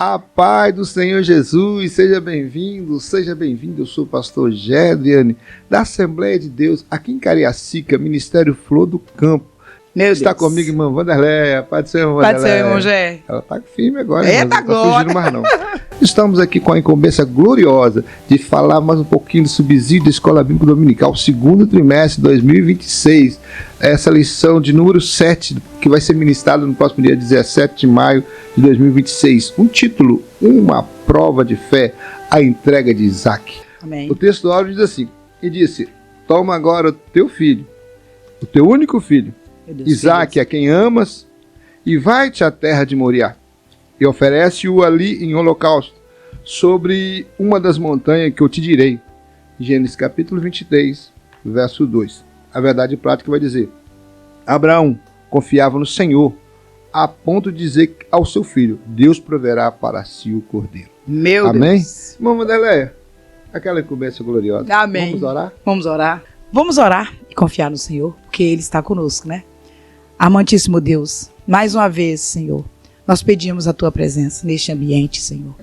A paz do Senhor Jesus, seja bem-vindo, eu sou o pastor Gedriane, da Assembleia de Deus, aqui em Cariacica, Ministério Flor do Campo. Está comigo, irmã Wanderleia, paz do Senhor, irmã Wanderleia. Paz do Senhor, irmão Gé. Ela está firme agora, Eita, não está fugindo mais não. Estamos aqui com a incumbência gloriosa de falar mais um pouquinho do subsídio da Escola Bíblica Dominical, segundo trimestre de 2026. Essa lição de número 7, que vai ser ministrada no próximo dia 17 de maio de 2026. Um título, uma prova de fé, a entrega de Isaac. Amém. O texto do áudio diz assim, e disse, toma agora o teu filho, o teu único filho, Isaac, a quem amas, e vai-te à terra de Moriá, e oferece-o ali em holocausto, sobre uma das montanhas que eu te direi. Gênesis capítulo 23, verso 2. A verdade prática vai dizer, Abraão confiava no Senhor, a ponto de dizer ao seu filho, Deus proverá para si o cordeiro. Meu Amém? Deus. Irmã Wanderleia, aquela incumbência gloriosa. Amém. Vamos orar? Vamos orar. Vamos orar e confiar no Senhor, porque Ele está conosco, né? Amantíssimo Deus, mais uma vez, Senhor, nós pedimos a Tua presença neste ambiente, Senhor.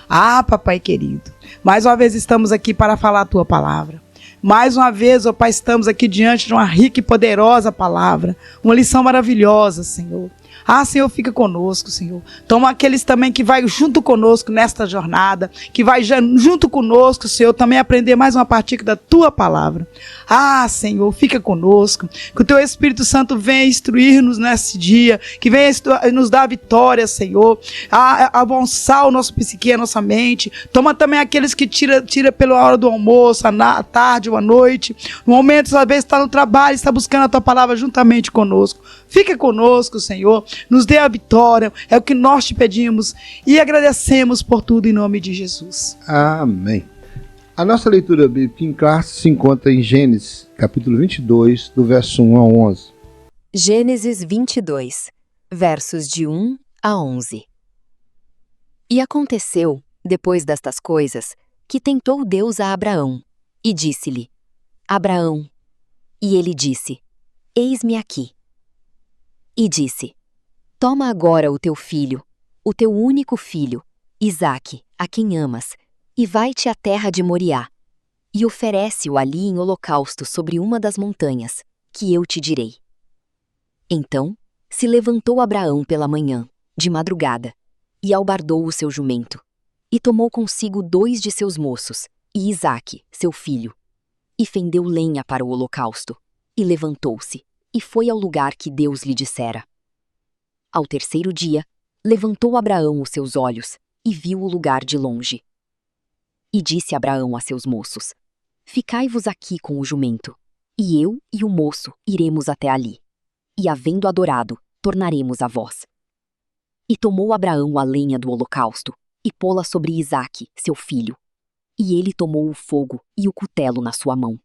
Ah, papai querido, mais uma vez estamos aqui para falar a Tua palavra. Mais uma vez, ó Pai, estamos aqui diante de uma rica e poderosa palavra, uma lição maravilhosa, Senhor. Ah, Senhor, fica conosco, Senhor. Toma aqueles também que vai junto conosco nesta jornada, que vai junto conosco, Senhor, também aprender mais uma partícula da Tua palavra. Ah, Senhor, fica conosco, que o Teu Espírito Santo venha instruir-nos nesse dia, que venha nos dar vitória, Senhor, a avançar o nosso psique, a nossa mente. Toma também aqueles que tira pela hora do almoço, à tarde ou à noite, no momento, às vezes está no trabalho, está buscando a Tua palavra juntamente conosco. Fica conosco, Senhor, nos dê a vitória, é o que nós te pedimos e agradecemos por tudo em nome de Jesus. Amém. A nossa leitura bíblica em classe se encontra em Gênesis, capítulo 22, do verso 1 a 11. Gênesis 22, versos de 1 a 11. E aconteceu, depois destas coisas, que tentou Deus a Abraão, e disse-lhe, Abraão. E ele disse, eis-me aqui. E disse, toma agora o teu filho, o teu único filho, Isaque, a quem amas, e vai-te à terra de Moriá, e oferece-o ali em holocausto sobre uma das montanhas, que eu te direi. Então se levantou Abraão pela manhã, de madrugada, e albardou o seu jumento, e tomou consigo 2 de seus moços, e Isaque, seu filho, e fendeu lenha para o holocausto, e levantou-se, e foi ao lugar que Deus lhe dissera. Ao 3º dia, levantou Abraão os seus olhos, e viu o lugar de longe. E disse Abraão a seus moços, ficai-vos aqui com o jumento, e eu e o moço iremos até ali, e havendo adorado, tornaremos a vós. E tomou Abraão a lenha do holocausto, e pô-la sobre Isaque, seu filho. E ele tomou o fogo e o cutelo na sua mão,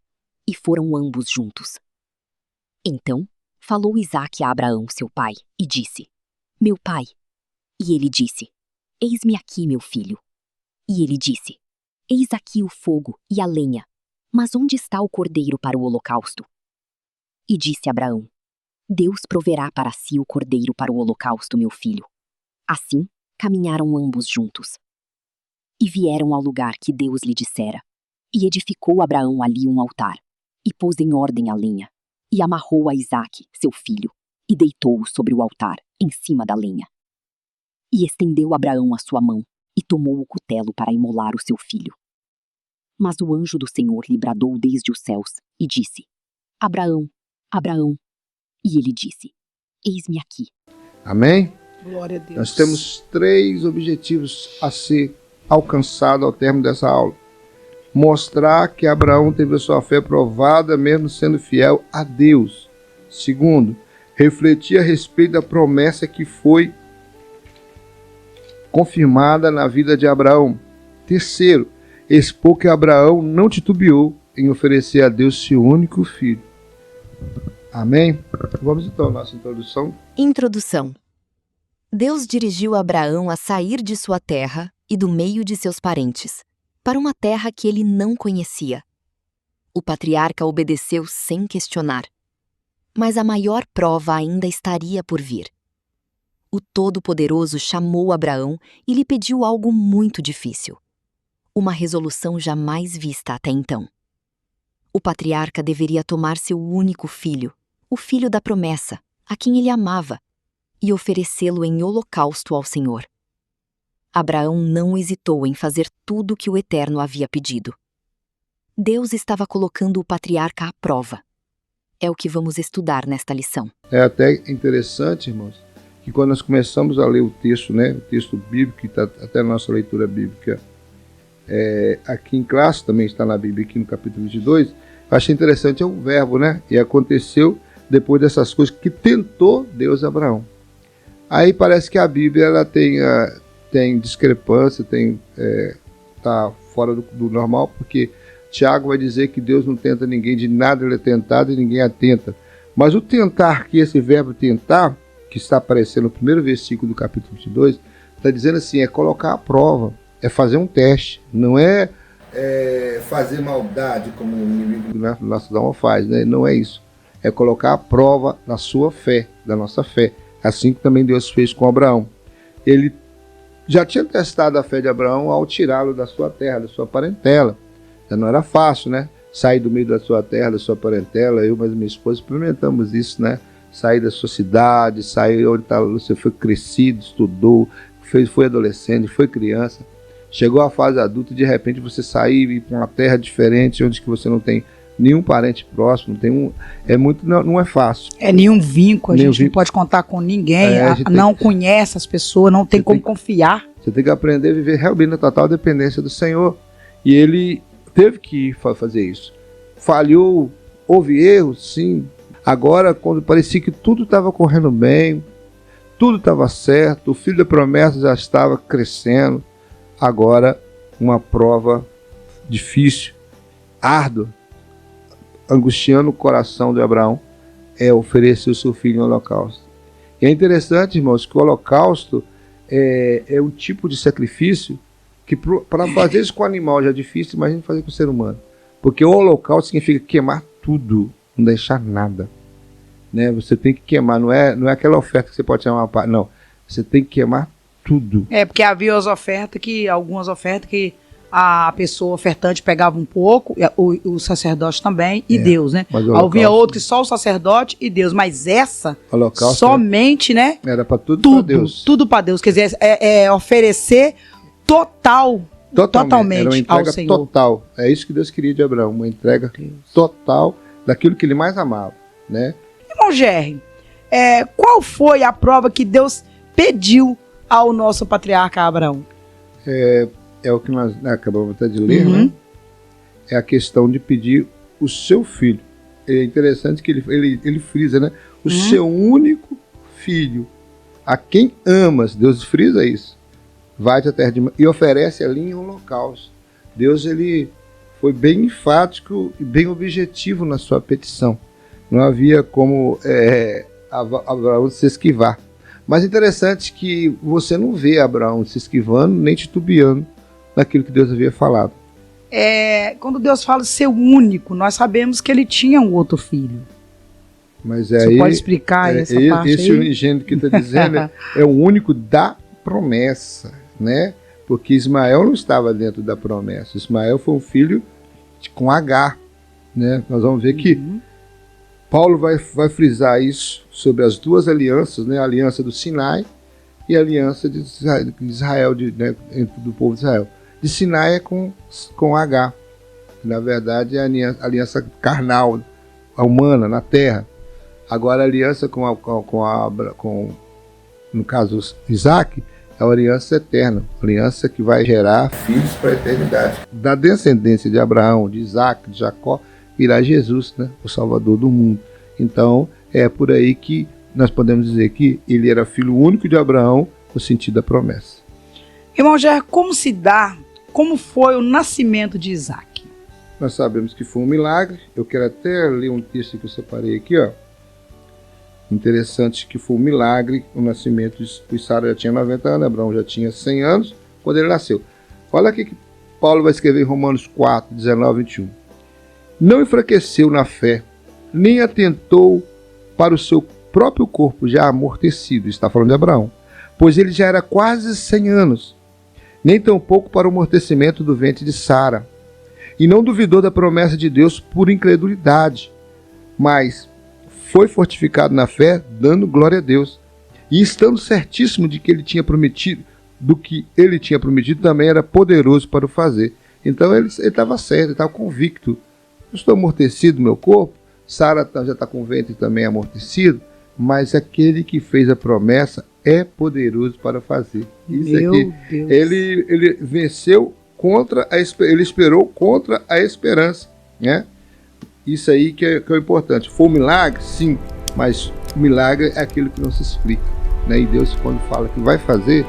e foram ambos juntos. Então falou Isaque a Abraão, seu pai, e disse, meu pai. E ele disse, eis-me aqui, meu filho. E ele disse, eis aqui o fogo e a lenha, mas onde está o cordeiro para o holocausto? E disse Abraão, Deus proverá para si o cordeiro para o holocausto, meu filho. Assim, caminharam ambos juntos. E vieram ao lugar que Deus lhe dissera. E edificou Abraão ali um altar, e pôs em ordem a lenha, e amarrou a Isaque, seu filho, e deitou-o sobre o altar, em cima da lenha. E estendeu Abraão a sua mão, e tomou o cutelo para imolar o seu filho. Mas o anjo do Senhor lhe bradou desde os céus, e disse, Abraão, Abraão. E ele disse, eis-me aqui. Amém? Glória a Deus. Nós temos 3 objetivos a ser alcançados ao término dessa aula. Mostrar que Abraão teve a sua fé provada mesmo sendo fiel a Deus. Segundo, refletir a respeito da promessa que foi confirmada na vida de Abraão. Terceiro, expor que Abraão não titubeou em oferecer a Deus seu único filho. Amém? Vamos então à nossa introdução. Introdução. Deus dirigiu Abraão a sair de sua terra e do meio de seus parentes, para uma terra que ele não conhecia. O patriarca obedeceu sem questionar. Mas a maior prova ainda estaria por vir. o Todo-Poderoso chamou Abraão e lhe pediu algo muito difícil. Uma resolução jamais vista até então. O patriarca deveria tomar seu único filho, o filho da promessa, a quem ele amava, e oferecê-lo em holocausto ao Senhor. Abraão não hesitou em fazer tudo o que o Eterno havia pedido. Deus estava colocando o patriarca à prova. É o que vamos estudar nesta lição. É até interessante, irmãos, que quando nós começamos a ler o texto, né, o texto bíblico, que está até na nossa leitura bíblica, aqui em classe, também está na Bíblia, aqui no capítulo 22, eu achei interessante, é o verbo, né? E aconteceu depois dessas coisas que tentou Deus Abraão. Aí parece que a Bíblia ela tem discrepância, tá fora do normal, porque Tiago vai dizer que Deus não tenta ninguém, de nada ele é tentado e ninguém atenta. Mas o tentar, que esse verbo tentar, que está aparecendo no primeiro versículo do capítulo 22, está dizendo assim, é colocar à prova, é fazer um teste, não é fazer maldade como o inimigo da nossa alma faz, né? Não é isso. É colocar à prova na sua fé, da nossa fé. Assim que também Deus fez com Abraão. Ele já tinha testado a fé de Abraão ao tirá-lo da sua terra, da sua parentela. Já não era fácil, né? Sair do meio da sua terra, da sua parentela. Eu, mas minha esposa, experimentamos isso, né? Sair da sua cidade, sair onde você foi crescido, estudou, foi adolescente, foi criança. Chegou à fase adulta e de repente você sair e ir para uma terra diferente, onde que você não tem nenhum parente próximo, não é fácil. Nenhum vínculo, a gente não pode contar com ninguém, não conhece as pessoas, não tem como confiar. Você tem que aprender a viver realmente na total dependência do Senhor. E ele teve que fazer isso. Falhou, houve erros, sim. Agora, quando parecia que tudo estava correndo bem, tudo estava certo, o filho da promessa já estava crescendo, agora uma prova difícil, árdua, angustiando o coração de Abraão, é oferecer o seu filho em holocausto. E é interessante, irmãos, que o holocausto é um tipo de sacrifício que para fazer isso com o animal já é difícil, imagina fazer com o ser humano. Porque o holocausto significa queimar tudo, não deixar nada. Né? Você tem que queimar, não é aquela oferta que você pode chamar uma parte, não. Você tem que queimar tudo. Porque havia algumas ofertas que a pessoa ofertante pegava um pouco, o sacerdote também, e Deus, né? Havia outro que só o sacerdote e Deus, mas essa somente, né? Era para tudo para Deus. Tudo para Deus, quer dizer, oferecer totalmente era uma ao Senhor. Total. É isso que Deus queria de Abraão, uma entrega total daquilo que ele mais amava, né? Irmão Gerry, qual foi a prova que Deus pediu ao nosso patriarca Abraão? É o que nós acabamos até de ler, né? É a questão de pedir o seu filho. É interessante que ele frisa, né? O seu único filho, a quem amas, Deus frisa isso. Vai à terra e oferece ali em holocausto. Deus ele foi bem enfático e bem objetivo na sua petição. Não havia como Abraão se esquivar. Mas interessante que você não vê Abraão se esquivando nem titubeando naquilo que Deus havia falado. Quando Deus fala seu único, nós sabemos que ele tinha um outro filho. Mas você pode explicar essa parte aí? Esse unigênito que está dizendo é o único da promessa, né? Porque Ismael não estava dentro da promessa. Ismael foi um filho com Agar, né? Nós vamos ver que Paulo vai frisar isso sobre as duas alianças, né? A aliança do Sinai e a aliança de Israel, né? Do povo de Israel. De Sinai é com Agar. Na verdade, é a aliança carnal, a humana, na terra. Agora, a aliança com no caso, Isaac, é a aliança eterna. A aliança que vai gerar filhos para a eternidade. Da descendência de Abraão, de Isaac, de Jacó, virá Jesus, né? O Salvador do mundo. Então, é por aí que nós podemos dizer que ele era filho único de Abraão, no sentido da promessa. Irmão Gerry, como foi o nascimento de Isaac? Nós sabemos que foi um milagre. Eu quero até ler um texto que eu separei aqui, ó. Interessante que foi um milagre o nascimento de Sara já tinha 90 anos, Abraão já tinha 100 anos quando ele nasceu. Olha aqui que Paulo vai escrever em Romanos 4, 19 e 21. Não enfraqueceu na fé, nem atentou para o seu próprio corpo já amortecido, está falando de Abraão, pois ele já era quase 100 anos, nem tampouco para o amortecimento do ventre de Sara. E não duvidou da promessa de Deus por incredulidade, mas foi fortificado na fé, dando glória a Deus. E estando certíssimo de que ele tinha prometido, do que ele tinha prometido, também era poderoso para o fazer. Então ele estava certo, ele estava convicto. Eu estou amortecido, meu corpo, Sara já está com o ventre também amortecido, mas aquele que fez a promessa é poderoso para fazer. Isso aqui, ele venceu contra ele esperou contra a esperança, né? Isso aí que é o importante. Foi um milagre? Sim, mas o milagre é aquilo que não se explica, né? E Deus, quando fala que vai fazer,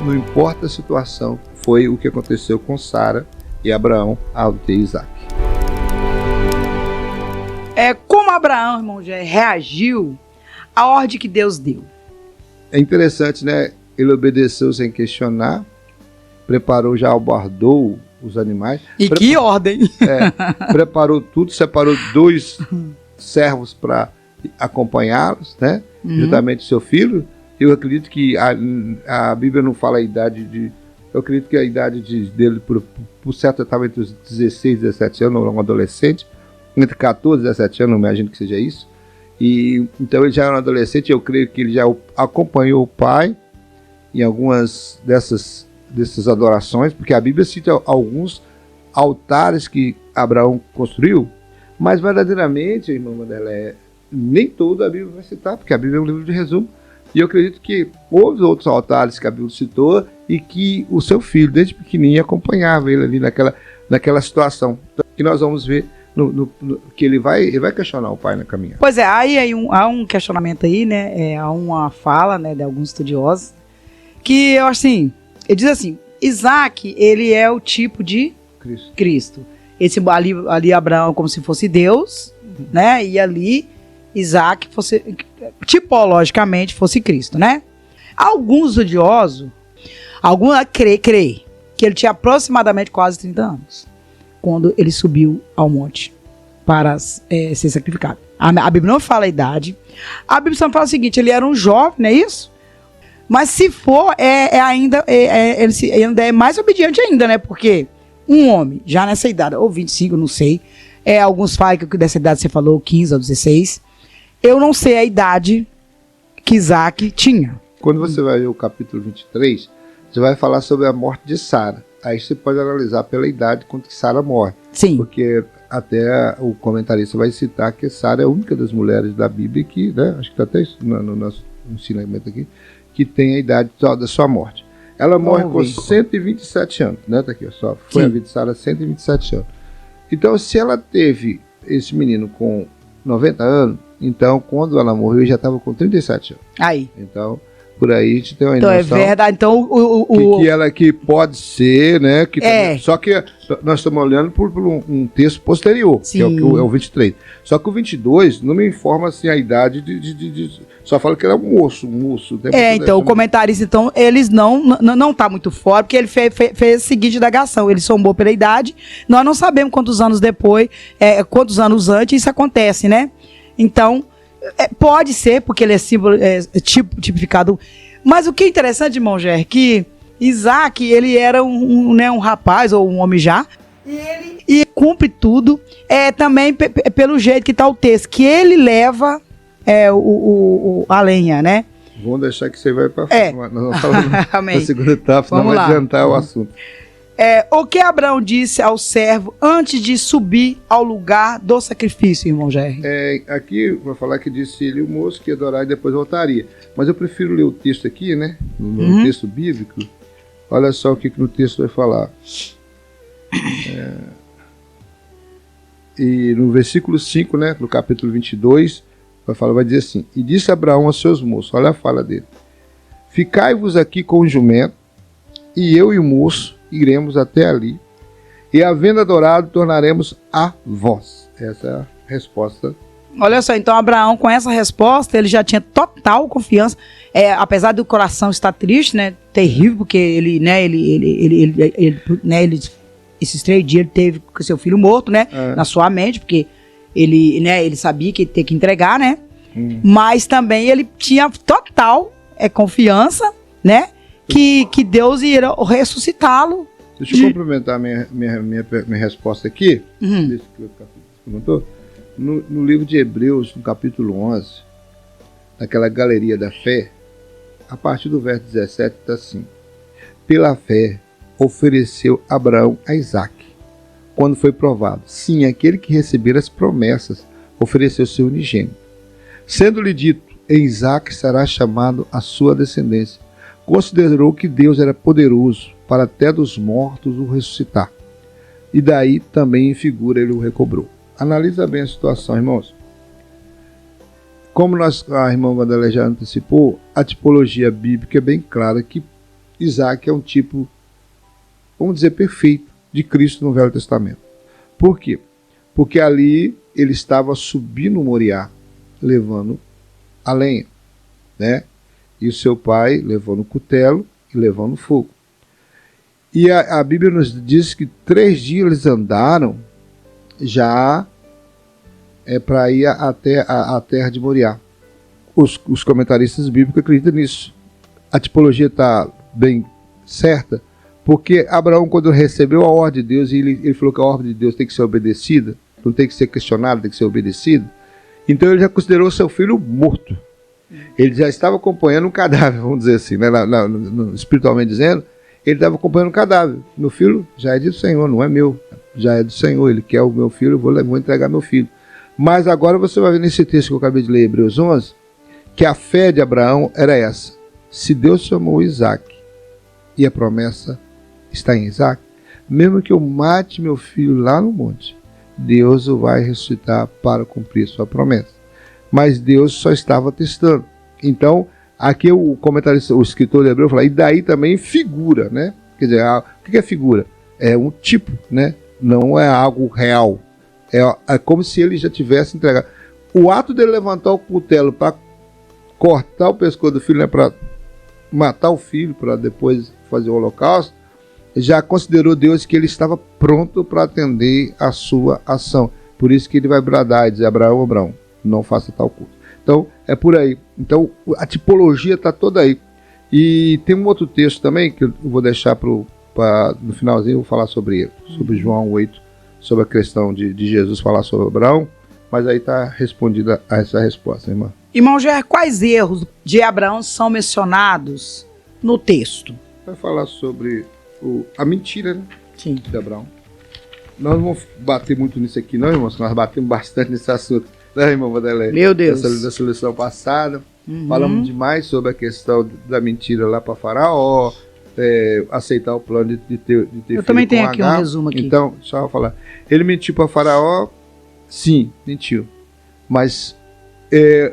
não importa a situação, foi o que aconteceu com Sara e Abraão ao ter Isaac. Como Abraão, irmão, já reagiu à ordem que Deus deu? É interessante, né? Ele obedeceu sem questionar, preparou, já albardou os animais. E que ordem! Preparou tudo, separou 2 servos para acompanhá-los, né? Juntamente seu filho. Eu acredito que a Bíblia não fala a idade de... Eu acredito que a idade dele, por certo, estava entre os 16 e 17 anos, ou um adolescente. Entre 14 e 17 anos, não imagino que seja isso. E então ele já era um adolescente, eu creio que ele já acompanhou o pai em algumas dessas adorações, porque a Bíblia cita alguns altares que Abraão construiu, mas verdadeiramente, irmã Wanderlé, nem toda a Bíblia vai citar, porque a Bíblia é um livro de resumo, e eu acredito que houve outros altares que a Bíblia citou e que o seu filho, desde pequenininho, acompanhava ele ali naquela situação, que nós vamos ver que ele vai questionar o pai na caminhada. Pois é, há um questionamento aí, né? Há uma fala, né, de alguns estudiosos que eu acho assim, ele diz assim: Isaac, ele é o tipo de Cristo. Esse ali Abraão como se fosse Deus, né? E ali Isaac fosse tipologicamente fosse Cristo, né? Alguns estudiosos, creem que ele tinha aproximadamente quase 30 anos. Quando ele subiu ao monte para ser sacrificado. A Bíblia não fala a idade. A Bíblia só fala o seguinte: ele era um jovem, não é isso? Mas se for, ele ainda é mais obediente ainda, né? Porque um homem, já nessa idade, ou 25, não sei. Alguns falam que dessa idade você falou 15 ou 16. Eu não sei a idade que Isaac tinha. Quando você vai ver o capítulo 23, você vai falar sobre a morte de Sara. Aí você pode analisar pela idade quanto que Sara morre. Sim. Porque até o comentarista vai citar que Sara é a única das mulheres da Bíblia que, né, acho que está até isso no nosso ensinamento aqui, que tem a idade da sua morte. Ela morre com 127 anos, né? Tá aqui, só. Foi a vida de Sara 127 anos. Então, se ela teve esse menino com 90 anos, então quando ela morreu, ele já estava com 37 anos. Aí. Então, por aí a gente tem uma noção. Então é verdade. Então que pode ser, né? Só que nós estamos olhando por um texto posterior, Sim. que é o 23. Só que o 22 não me informa assim a idade só fala que ele é um moço. Então o comentarista, então, eles não tá muito fora, porque ele fez a seguinte indagação: ele sombou pela idade. Nós não sabemos quantos anos depois, quantos anos antes isso acontece, né? Então pode ser, porque ele é símbolo, tipificado. Mas o que é interessante, irmão Ger, que Isaac, ele era um rapaz, ou um homem já, e cumpre tudo, também pelo jeito que está o texto, que ele leva a lenha, né? Vamos deixar que você vai para frente. Nós vamos falar na segunda etapa, senão vai adiantar o assunto. O que Abraão disse ao servo antes de subir ao lugar do sacrifício, irmão Ger? Aqui vai falar que disse ele o moço que ia adorar e depois voltaria. Mas eu prefiro ler o texto aqui, né? No texto bíblico. Olha só o que no texto vai falar. E no versículo 5, né, no capítulo 22, vai dizer assim: e disse Abraão aos seus moços, olha a fala dele: ficai-vos aqui com o jumento, e eu e o moço iremos até ali, e havendo adorado, tornaremos a vós. Essa é a resposta. Olha só, então Abraão, com essa resposta, ele já tinha total confiança, apesar do coração estar triste, né, terrível, porque ele esses 3 dias ele teve com seu filho morto, né, na sua mente, porque ele sabia que ia ter que entregar, né, mas também ele tinha total é confiança, né? Que Deus irá ressuscitá-lo. Deixa eu complementar minha resposta aqui. Desse que o capítulo perguntou. No livro de Hebreus, no capítulo 11, naquela galeria da fé, a partir do verso 17 está assim: pela fé ofereceu Abraão a Isaque, quando foi provado. Sim, aquele que recebera as promessas ofereceu seu unigênito. Sendo-lhe dito, em Isaque será chamado a sua descendência. Considerou que Deus era poderoso para até dos mortos o ressuscitar. E daí também em figura ele o recobrou. Analisa bem a situação, irmãos. Como a irmã Vanderlei já antecipou, a tipologia bíblica é bem clara que Isaque é um tipo, vamos dizer, perfeito de Cristo no Velho Testamento. Por quê? Porque ali ele estava subindo o Moriá, levando a lenha, né? E o seu pai levando o cutelo e levando o fogo. E a Bíblia nos diz que 3 dias eles andaram já para ir até a terra de Moriá. Os comentaristas bíblicos acreditam nisso. A tipologia está bem certa, porque Abraão, quando recebeu a ordem de Deus, e ele falou que a ordem de Deus tem que ser obedecida, não tem que ser questionada, tem que ser obedecida, então ele já considerou seu filho morto. Ele já estava acompanhando um cadáver, vamos dizer assim, né? Espiritualmente dizendo, ele estava acompanhando um cadáver. Meu filho já é do Senhor, não é meu, já é do Senhor. Ele quer o meu filho, eu vou entregar meu filho. Mas agora você vai ver nesse texto que eu acabei de ler, Hebreus 11, que a fé de Abraão era essa: se Deus chamou Isaque e a promessa está em Isaque, mesmo que eu mate meu filho lá no monte, Deus o vai ressuscitar para cumprir sua promessa. Mas Deus só estava testando. Então, aqui o comentarista, o escritor de Hebreu fala, e daí também figura, né? Quer dizer, o que é figura? É um tipo, né? Não é algo real. É como se ele já tivesse entregado. O ato dele levantar o cutelo para cortar o pescoço do filho, né? Para matar o filho, para depois fazer o holocausto, já considerou Deus que ele estava pronto para atender a sua ação. Por isso que ele vai bradar e dizer: Abraão, Abraão, não faça tal coisa. Então, é por aí. Então, a tipologia está toda aí. E tem um outro texto também, que eu vou deixar no finalzinho, eu vou falar sobre ele, sobre João 8, sobre a questão de Jesus falar sobre Abraão, mas aí está respondida a essa resposta, irmã. Irmão Ger, quais erros de Abraão são mencionados no texto? Vai falar sobre a mentira, né? Sim. De Abraão. Nós não vamos bater muito nisso aqui, não, irmãos. Nós batemos bastante nesse assunto, né, irmão Vanderlei? Meu Deus. Dessa lição passada. Falamos demais sobre a questão da mentira lá para Faraó, aceitar o plano de ter filho. Eu também tenho aqui H. um resumo aqui. Então, só vou falar. Ele mentiu para Faraó, sim, mentiu. Mas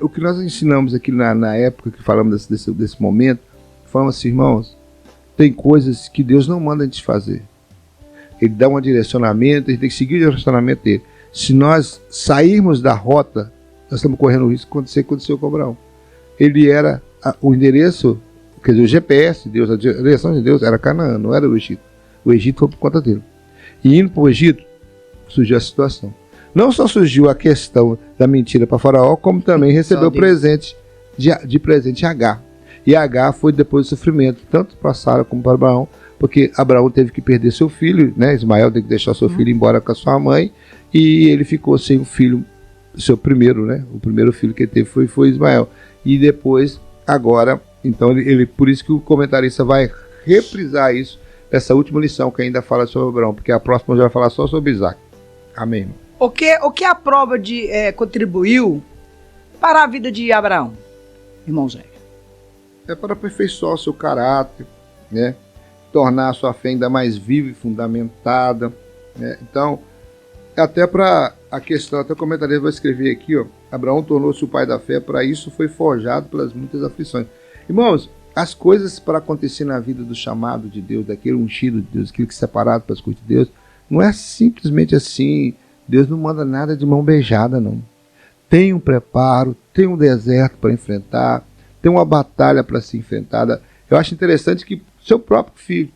o que nós ensinamos aqui na época que falamos desse momento, falamos assim, irmãos, tem coisas que Deus não manda a gente fazer. Ele dá um direcionamento, a gente tem que seguir o direcionamento dele. Se nós sairmos da rota, nós estamos correndo o risco de acontecer com Abraão. Ele era o endereço, quer dizer, o GPS de Deus, a direção de Deus era Canaã, não era o Egito. O Egito foi por conta dele. E indo para o Egito, surgiu a situação. Não só surgiu a questão da mentira para Faraó, como também recebeu presente de presente H. E H foi depois do sofrimento, tanto para Sara como para Abraão, porque Abraão teve que perder seu filho, né? Ismael teve que deixar seu filho embora com a sua mãe, e ele ficou sem o filho, seu primeiro, né? O primeiro filho que ele teve foi Ismael. E depois, agora, então, por isso que o comentarista vai reprisar isso, essa última lição que ainda fala sobre Abraão, porque a próxima já vai falar só sobre Isaac. Amém, irmão? O que a prova contribuiu para a vida de Abraão, irmão Zé? É para aperfeiçoar o seu caráter, né? Tornar a sua fé ainda mais viva e fundamentada, né? Então, até para a questão, até o comentarista vai escrever aqui, ó, Abraão tornou-se o pai da fé, para isso foi forjado pelas muitas aflições. Irmãos, as coisas para acontecer na vida do chamado de Deus, daquele ungido de Deus, aquele que é separado para as coisas de Deus, não é simplesmente assim. Deus não manda nada de mão beijada, não. Tem um preparo, tem um deserto para enfrentar, tem uma batalha para ser enfrentada. Eu acho interessante que seu próprio filho,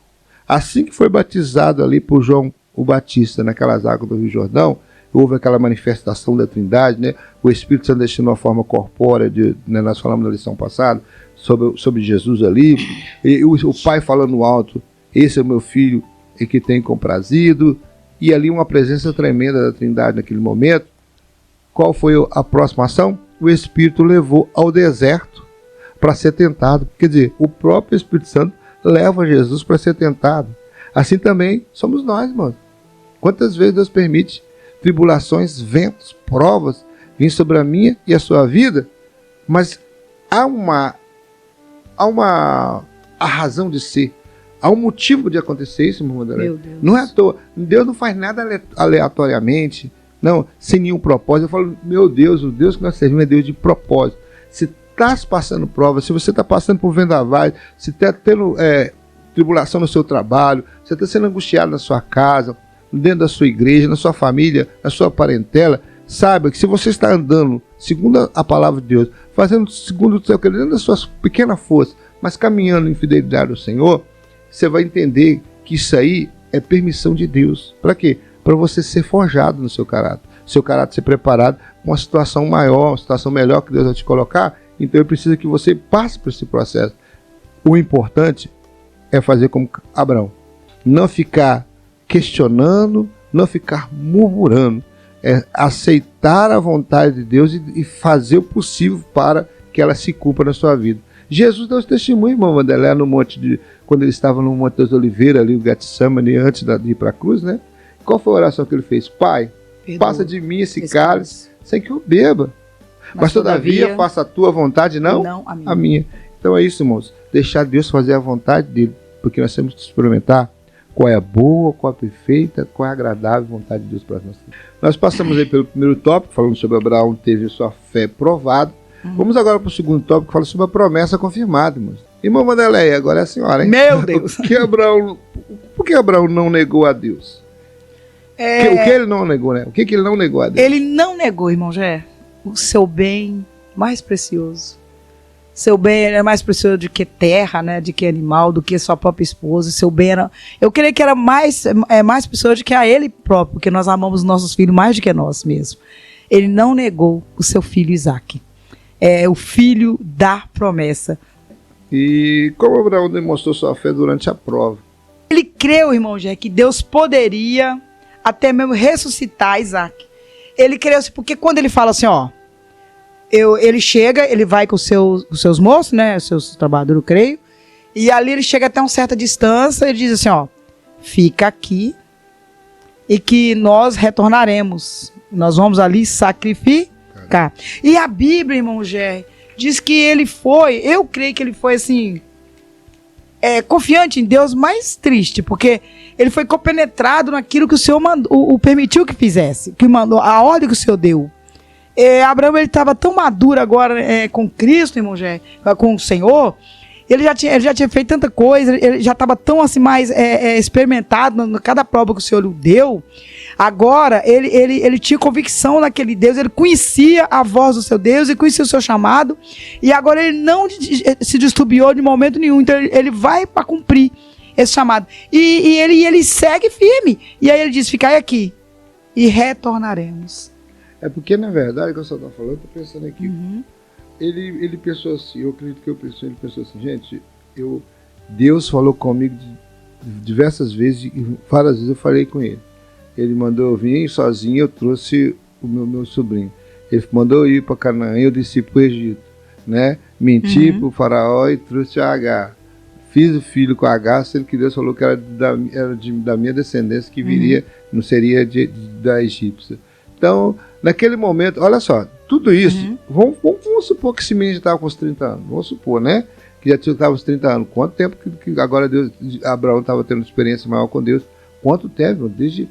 assim que foi batizado ali por João o Batista, naquelas águas do Rio Jordão, houve aquela manifestação da Trindade, né? O Espírito Santo deixando uma forma corpórea, né? Nós falamos na lição passada, sobre Jesus ali, e o pai falando alto, esse é o meu filho e que tem comprazido, e ali uma presença tremenda da Trindade naquele momento. Qual foi a próxima ação? O Espírito levou ao deserto para ser tentado. Quer dizer, o próprio Espírito Santo leva Jesus para ser tentado. Assim também somos nós, irmãos. Quantas vezes Deus permite tribulações, ventos, provas vir sobre a minha e a sua vida, mas há a razão de ser, há um motivo de acontecer isso, irmão André. Não é à toa. Deus não faz nada aleatoriamente, não, sem nenhum propósito. Eu falo, meu Deus, o Deus que nós servimos é Deus de propósito. Se está passando prova, se você está passando por vendavais, se está tendo tribulação no seu trabalho, se está sendo angustiado na sua casa, dentro da sua igreja, na sua família, na sua parentela, saiba que se você está andando segundo a palavra de Deus, fazendo segundo o seu querer, dentro da sua pequena força, mas caminhando em fidelidade ao Senhor, você vai entender que isso aí é permissão de Deus. Para quê? Para você ser forjado no seu caráter ser preparado para uma situação maior, uma situação melhor que Deus vai te colocar. Então ele precisa que você passe por esse processo. O importante é fazer como Abraão, não ficar questionando, não ficar murmurando, é aceitar a vontade de Deus e fazer o possível para que ela se cumpra na sua vida. Jesus deu esse testemunho, irmão Wanderlei, quando ele estava no Monte das Oliveiras, ali, o Getsemane, antes de ir para a cruz, né? Qual foi a oração que ele fez? Pai, passa de mim esse cálice sem que eu beba. Mas todavia, faça a tua vontade, não a minha. Então é isso, irmãos. Deixar Deus fazer a vontade dele, porque nós temos que experimentar qual é a boa, qual é a perfeita, qual é a agradável vontade de Deus para nós. Nós passamos aí pelo primeiro tópico, falando sobre Abraão, teve sua fé provada. Vamos agora para o segundo tópico, que fala sobre a promessa confirmada, irmãos. Irmã Wanderlei, agora é a senhora, hein? Meu Deus! Por que Abraão não negou a Deus? O que ele não negou, né? O que ele não negou a Deus? Ele não negou, irmão Jé, o seu bem mais precioso. Seu bem era mais precioso do que terra, né? De que animal, do que sua própria esposa. Seu bem era... Eu creio que era mais precioso do que a ele próprio, porque nós amamos nossos filhos mais do que nós mesmos. Ele não negou o seu filho Isaque. É o filho da promessa. E como Abraão demonstrou sua fé durante a prova? Ele creu, irmão Jé, que Deus poderia até mesmo ressuscitar Isaque. Ele creu assim, porque quando ele fala assim, ó, ele chega, ele vai com os seus moços, né, os seus trabalhadores, eu creio, e ali ele chega até uma certa distância, ele diz assim, ó, fica aqui e que nós retornaremos. Nós vamos ali sacrificar. E a Bíblia, irmão Jé, diz que ele foi, eu creio que ele foi assim, confiante em Deus, mais triste, porque ele foi compenetrado naquilo que o Senhor o permitiu que fizesse, que mandou, a ordem que o Senhor deu. Abraão, ele estava tão maduro agora com Cristo, irmão Jé, com o Senhor, ele já tinha feito tanta coisa, ele já estava tão assim mais experimentado na cada prova que o Senhor lhe deu. Agora, ele tinha convicção naquele Deus, ele conhecia a voz do seu Deus, ele conhecia o seu chamado, e agora ele não se disturbou de momento nenhum, então ele vai para cumprir esse chamado. E ele segue firme, e aí ele diz, ficai aqui, e retornaremos. É porque, na verdade, que eu só estou falando, eu estou pensando aqui, ele pensou assim, eu acredito que ele pensou assim, gente, Deus falou comigo diversas vezes, e várias vezes eu falei com ele. Ele mandou eu vir sozinho, eu trouxe o meu sobrinho. Ele mandou eu ir para Canaã, eu desci para o Egito, né? Menti para o faraó e trouxe a Agar. Fiz o filho com a Agar, sendo que Deus falou que era da minha descendência, que viria, não seria da egípcia. Então, naquele momento, olha só, tudo isso, vamos supor que esse menino já estava com uns 30 anos, vamos supor, né? Que já estava com uns 30 anos. Quanto tempo que agora Abraão estava tendo experiência maior com Deus? Quanto tempo? Desde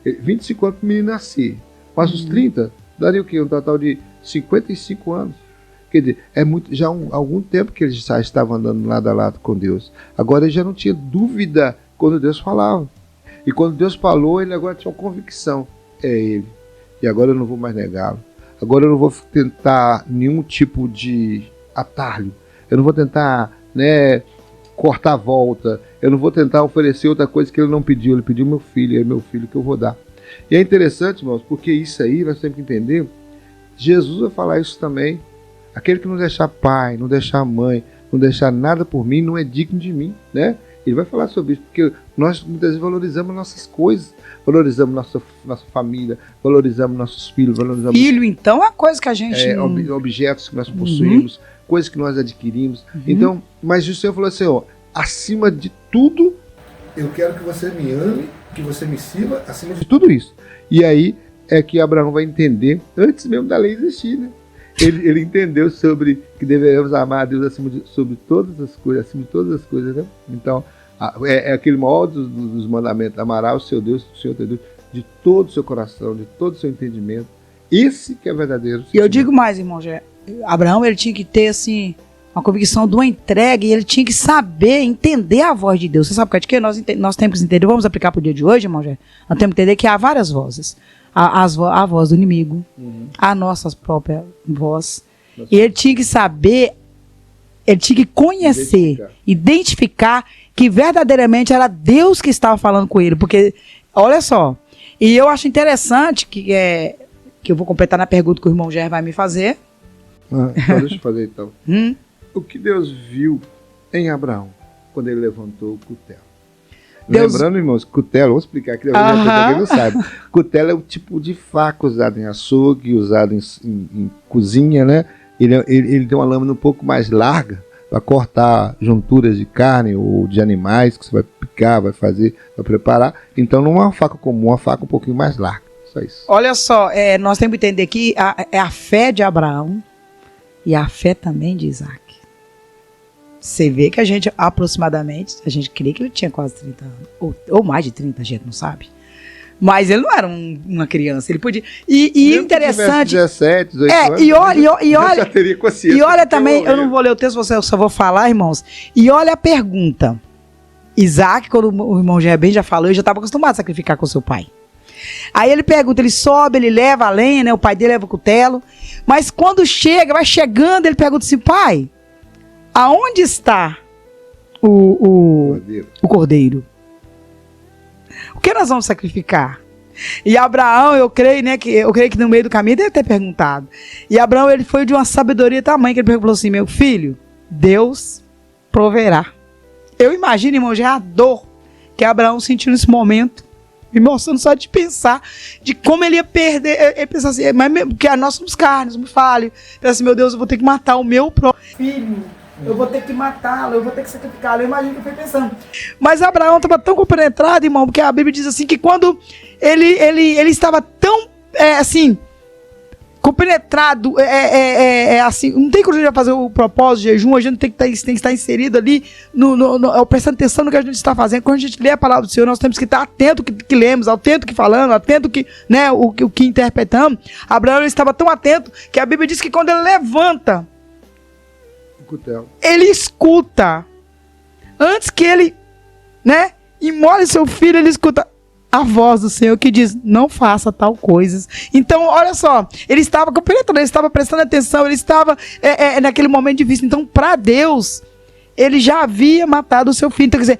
25 anos para o menino nascer. Mas os 30, daria o quê? Um total de 55 anos. Quer dizer, já algum tempo que ele já estava andando lado a lado com Deus. Agora ele já não tinha dúvida quando Deus falava. E quando Deus falou, ele agora tinha uma convicção. É ele. E agora eu não vou mais negá-lo. Agora eu não vou tentar nenhum tipo de atalho. Eu não vou tentar, né, cortar a volta. Eu não vou tentar oferecer outra coisa que ele não pediu. Ele pediu meu filho, é meu filho que eu vou dar. E é interessante, irmãos, porque isso aí nós temos que entender. Jesus vai falar isso também. Aquele que não deixar pai, não deixar mãe, não deixar nada por mim, não é digno de mim, né? Ele vai falar sobre isso, porque nós muitas vezes valorizamos nossas coisas, valorizamos nossa família, valorizamos nossos filhos, valorizamos... Filho, então, é uma coisa que a gente... objetos que nós possuímos, coisas que nós adquirimos. Então, mas o Senhor falou assim, ó, acima de tudo, eu quero que você me ame, que você me sirva, acima de tudo isso. E aí é que Abraão vai entender, antes mesmo da lei existir, né? Ele entendeu sobre que deveríamos amar a Deus sobre todas as coisas, acima de todas as coisas, né? Então, é aquele maior dos mandamentos, amará o seu Deus, o Senhor teu Deus, de todo o seu coração, de todo o seu entendimento. Esse que é verdadeiro. E eu digo mais, irmão, Abraão, ele tinha que ter, assim, uma convicção de uma entrega, e ele tinha que saber, entender a voz de Deus. Você sabe o que é? Nós temos que entender, vamos aplicar para o dia de hoje, irmão, nós temos que entender que há várias vozes. A voz do inimigo, a nossa própria voz. E ele tinha que saber, ele tinha que conhecer, identificar que verdadeiramente era Deus que estava falando com ele. Porque, olha só, e eu acho interessante que eu vou completar na pergunta que o irmão Ger vai me fazer. Então deixa eu fazer então. O que Deus viu em Abraão quando ele levantou o cutelo? Lembrando, irmãos, cutelo, vamos explicar aqui, pra quem não sabe. Cutelo é um tipo de faca usado em açougue, usado em cozinha, né? Ele tem uma lâmina um pouco mais larga para cortar junturas de carne ou de animais que você vai picar, vai fazer, vai preparar. Então não é uma faca comum, uma faca um pouquinho mais larga. Só isso. Olha só, nós temos que entender que a fé de Abraão e a fé também de Isaac. Você vê que a gente crê que ele tinha quase 30 anos, ou mais de 30, a gente não sabe. Mas ele não era uma criança, ele podia... E interessante... 17, 18 anos, e olha, já teria consciência. E olha também, eu não vou ler o texto, eu só vou falar, irmãos. E olha a pergunta. Isaac, quando o irmão Gerben já falou, ele já estava acostumado a sacrificar com seu pai. Aí ele pergunta, ele sobe, ele leva a lenha, né? O pai dele leva o cutelo. Mas quando vai chegando, ele pergunta assim, pai, aonde está o cordeiro? O que nós vamos sacrificar? E Abraão, eu creio que no meio do caminho deve ter perguntado. E Abraão, ele foi de uma sabedoria tamanha que ele falou assim, meu filho, Deus proverá. Eu imagino, irmão, já a dor que Abraão sentiu nesse momento, me mostrando só de pensar de como ele ia perder. Ele pensava assim, mas porque nós somos carnes, me fale. Ele assim, meu Deus, eu vou ter que matar o meu próprio filho. Eu vou ter que matá-lo, eu vou ter que sacrificá-lo. Eu imagino que eu fui pensando. Mas Abraão estava tão compenetrado, irmão, porque a Bíblia diz assim que quando ele estava tão, assim, compenetrado, assim, não tem como a gente fazer o propósito de jejum, a gente tem que estar inserido ali, prestando atenção no que a gente está fazendo. Quando a gente lê a palavra do Senhor, nós temos que estar atento ao que lemos, atento ao que falamos, atento ao que, né, o que interpretamos. Abraão, ele estava tão atento que a Bíblia diz que quando ele levanta, ele escuta, antes que ele, né, imole seu filho, ele escuta a voz do Senhor que diz, não faça tal coisas. Então, olha só, ele estava compreendendo, ele estava prestando atenção, ele estava naquele momento difícil. Então, para Deus, ele já havia matado o seu filho. Então, quer dizer,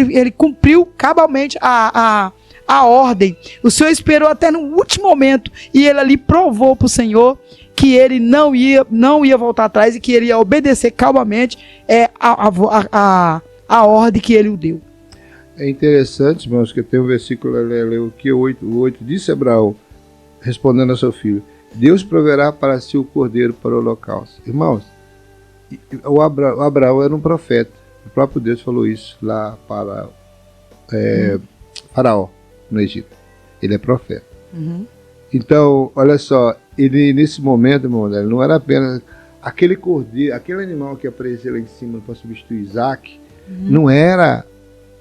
ele cumpriu cabalmente a ordem. O Senhor esperou até no último momento e ele ali provou para o Senhor que ele não ia voltar atrás e que ele ia obedecer calmamente a ordem que ele o deu. É interessante, irmãos, que tem um versículo que 8 disse Abraão, respondendo a seu filho, Deus proverá para si o cordeiro para o holocausto. Irmãos, o Abraão era um profeta. O próprio Deus falou isso lá para Faraó, no Egito. Ele é profeta. Então, olha só, ele nesse momento, irmão, ele não era apenas aquele cordeiro, aquele animal que apareceu lá em cima para substituir Isaac, não era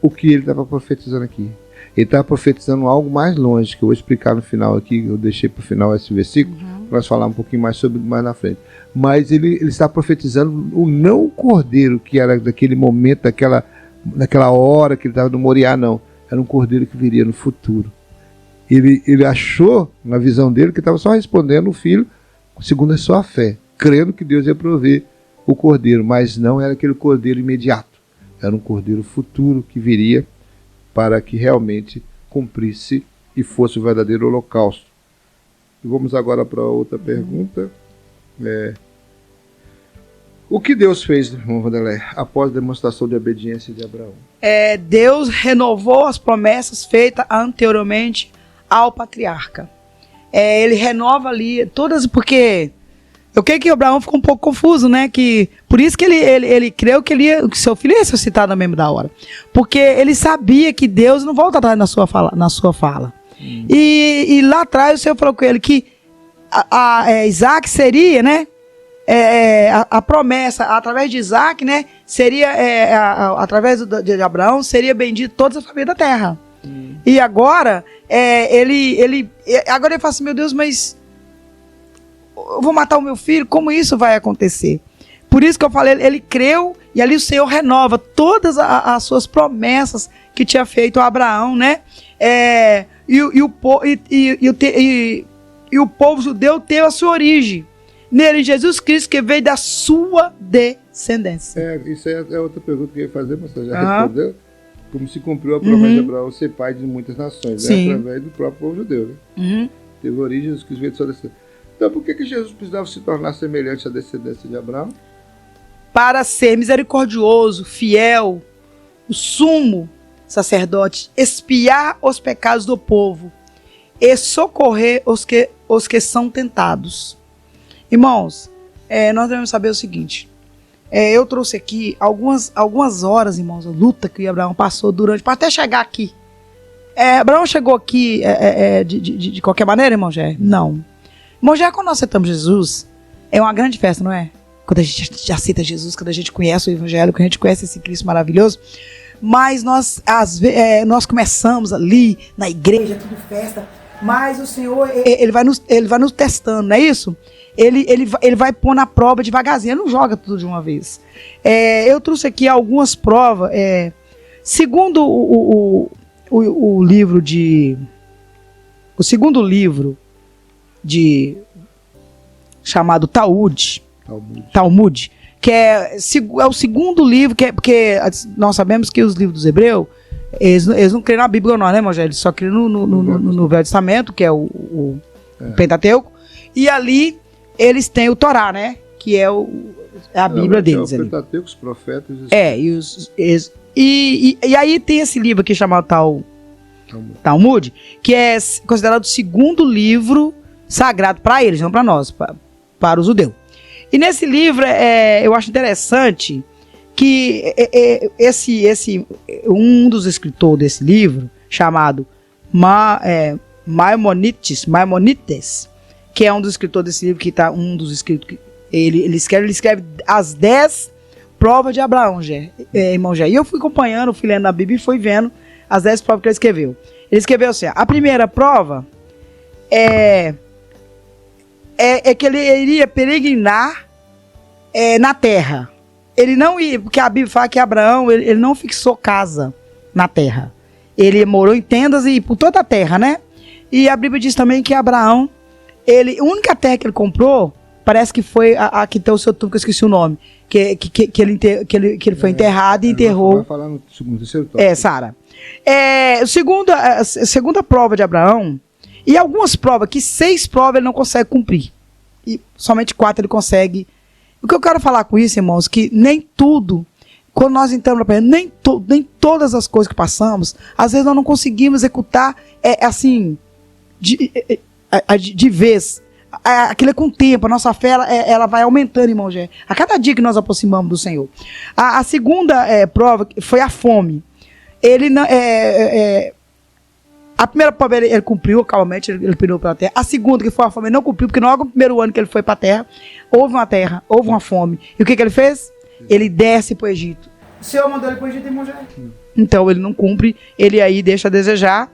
o que ele estava profetizando aqui. Ele estava profetizando algo mais longe, que eu vou explicar no final aqui, eu deixei para o final esse versículo, para nós falar um pouquinho mais sobre mais na frente. Mas ele está profetizando não o cordeiro que era daquele momento, daquela hora que ele estava no Moriá, não. Era um cordeiro que viria no futuro. Ele achou, na visão dele, que estava só respondendo o filho segundo a sua fé, crendo que Deus ia prover o cordeiro, mas não era aquele cordeiro imediato. Era um cordeiro futuro que viria para que realmente cumprisse e fosse o verdadeiro holocausto. E vamos agora para outra pergunta. O que Deus fez, irmão Vanderlei, após a demonstração de obediência de Abraão? Deus renovou as promessas feitas anteriormente ao patriarca. Ele renova ali todas, porque eu creio que Abraão ficou um pouco confuso, né? Por isso que ele creu que seu filho ia ressuscitar na mesma da hora. Porque ele sabia que Deus não volta atrás na sua fala. E lá atrás o Senhor falou com ele que Isaac seria, né? A promessa através de Isaac, né? Seria através de Abraão, seria bendito todas as famílias da terra. E agora ele fala assim: meu Deus, mas eu vou matar o meu filho, como isso vai acontecer? Por isso que eu falei, ele creu, e ali o Senhor renova todas as suas promessas que tinha feito a Abraão, né? E o povo judeu teve a sua origem nele, Jesus Cristo, que veio da sua descendência. Isso é outra pergunta que eu ia fazer, mas você já respondeu. Como se cumpriu a promessa de Abraão ser pai de muitas nações, através do próprio povo judeu. Né? Teve origem, Jesus Cristo veio de sua descendência. Então, por que Jesus precisava se tornar semelhante à descendência de Abraão? Para ser misericordioso, fiel, o sumo sacerdote, expiar os pecados do povo e socorrer os que são tentados. Irmãos, nós devemos saber o seguinte. Eu trouxe aqui algumas horas, irmãos, a luta que Abraão passou para até chegar aqui. Abraão chegou aqui de qualquer maneira, irmão Jé? Não. Irmão Jé, quando nós aceitamos Jesus, é uma grande festa, não é? Quando a gente aceita Jesus, quando a gente conhece o Evangelho, quando a gente conhece esse Cristo maravilhoso. Mas nós começamos ali na igreja, tudo festa. Mas o Senhor, ele vai nos testando, não é isso? Ele vai pôr na prova devagarzinho, ele não joga tudo de uma vez. Eu trouxe aqui algumas provas. Segundo o livro de... O segundo livro chamado Talmud, que é o segundo livro, porque nós sabemos que os livros dos Hebreus, eles não creem na Bíblia, não, né, irmão? Eles só creem no Velho Testamento, que é o Pentateuco, e ali eles têm o Torá, né? Que é a Bíblia deles. O Pentateuco, os profetas. E aí tem esse livro aqui chamado Talmud, que é considerado o segundo livro sagrado para eles, não para nós, para os judeus. E nesse livro, eu acho interessante que um dos escritores desse livro, chamado Maimonides, que é um dos escritores desse livro, que está um dos escritos, ele escreve as 10 provas de Abraão, irmão Jé. E eu fui acompanhando, fui lendo a Bíblia e fui vendo as 10 provas que ele escreveu. Ele escreveu assim: a primeira prova é que ele iria peregrinar na terra. Ele não ia, porque a Bíblia fala que Abraão, ele não fixou casa na terra. Ele morou em tendas e por toda a terra, né? E a Bíblia diz também que Abraão, a única terra que ele comprou, parece que foi a que tem o seu túmulo, que eu esqueci o nome, que ele foi enterrado e enterrou. Vai falar no terceiro tópico. Sara. A segunda prova de Abraão, e algumas provas, que 6 provas ele não consegue cumprir. E somente 4 ele consegue. O que eu quero falar com isso, irmãos, que nem tudo, quando nós entramos na presença, nem todas as coisas que passamos, às vezes nós não conseguimos executar, assim, de vez. Aquilo é com o tempo, a nossa fé, ela vai aumentando, irmão Gé. A cada dia que nós aproximamos do Senhor. A segunda prova foi a fome. Ele não... A primeira prova ele cumpriu, calmamente, ele pirou pela terra. A segunda, que foi a fome, ele não cumpriu, porque logo no primeiro ano que ele foi para a terra, houve uma fome. E o que ele fez? Ele desce para o Egito. O Senhor mandou ele para o Egito, irmão Jé. Então ele não cumpre, ele aí deixa a desejar.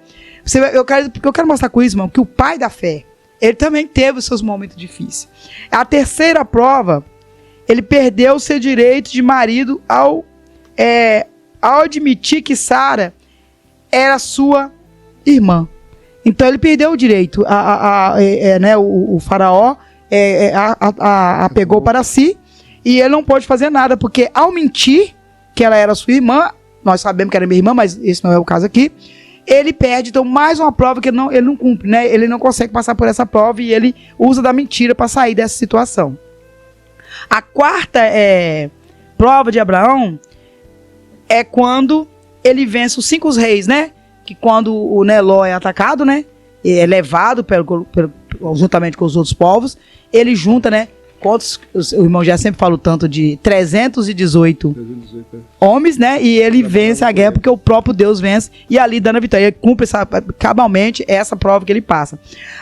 Eu quero mostrar com isso, irmão, que o pai da fé, ele também teve os seus momentos difíceis. A terceira prova, ele perdeu o seu direito de marido ao admitir que Sara era sua irmã. Então ele perdeu o direito. O faraó a pegou para si e ele não pôde fazer nada, porque ao mentir que ela era sua irmã, nós sabemos que era minha irmã, mas esse não é o caso aqui, ele perde. Então mais uma prova que ele não cumpre, né? Ele não consegue passar por essa prova e ele usa da mentira para sair dessa situação. A quarta prova de Abraão é quando ele vence os 5 reis, né? Que quando o Ló é atacado, né? É levado juntamente com os outros povos, ele junta, né? Quantos, o irmão já sempre fala tanto de 318 homens, né? E ele vence a guerra porque o próprio Deus vence e ali dando a vitória. Ele cumpre cabalmente essa prova que ele passa.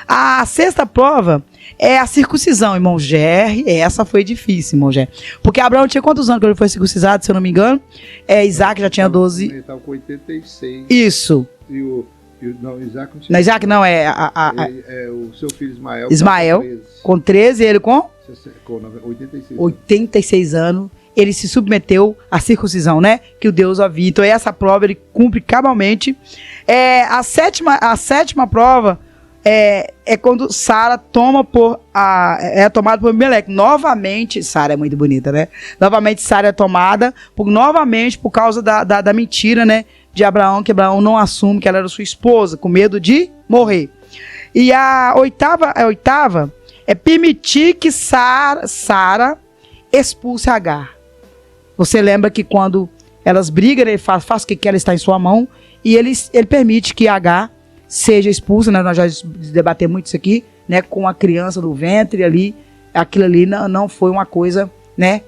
A sexta prova é a circuncisão, irmão Gerry. Essa foi difícil, irmão Gerry. Porque Abraão tinha quantos anos quando ele foi circuncisado, se eu não me engano? Isaac já tinha 12. Ele estava com 86. Isso. Não, Isaac não tinha. Não, Isaac não, o seu filho Ismael. Ismael, com 13, ele com 86. 86 anos, ele se submeteu à circuncisão, né? Que o Deus havia. Então, essa prova ele cumpre cabalmente. A sétima prova é quando Sara é tomada por Abimeleque. Novamente, Sara é muito bonita, né? Novamente, Sara é tomada novamente por causa da mentira, né? De Abraão, que Abraão não assume que ela era sua esposa, com medo de morrer. E a oitava é permitir que Sara expulse Agar. Você lembra que quando elas brigam, ele faz o que ela está em sua mão, e ele permite que Agar seja expulsa, né? Nós já debatemos muito isso aqui, né? Com a criança no ventre ali, aquilo ali não foi uma coisa, né?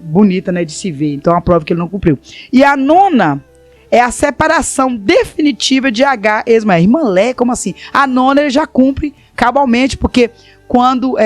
Bonita, né? De se ver. Então, é uma prova que ele não cumpriu. E a nona é a separação definitiva de Agar e Ismael. Irmã Lé, como assim? A nona ele já cumpre cabalmente, porque quando